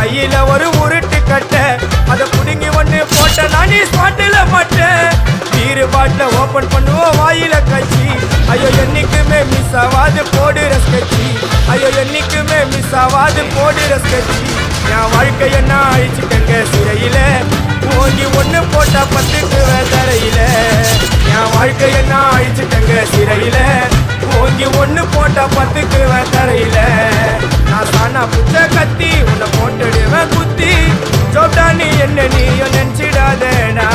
கையில ஒரு உருட்டு கட்ட அதை புடுங்கி ஒண்ணு போட்ட நானே ஸ்பாட்டில மாட்டேன். பீரு பாட்டில ஓபன் பண்ணுவோம் வாயில கட்சி. ஐயோ என்னைக்குமே மிஸ் ஆவாது போடுற ஸ்கெட்சி. ஐயோ என்னைக்குமே மிஸ் ஆவாது போடுற ஸ்கெட்சி. என் வாழ்க்கைய நான் அழிச்சுட்டேங்க சிறையில. ஓங்கி ஒண்ணு போட்டா 10க்கு தரையில. என் வாழ்க்கைய நான் அழிச்சுட்டேங்க சிறையில. ஓங்கி ஒண்ணு போட்டா 10க்கு தரையில. நான் சானா புச்ச கத்தி உன்னை போட்டுடுவேன் குத்தி. சோட்டா நீ என்ன நீயும் நினைச்சிடாதேடா.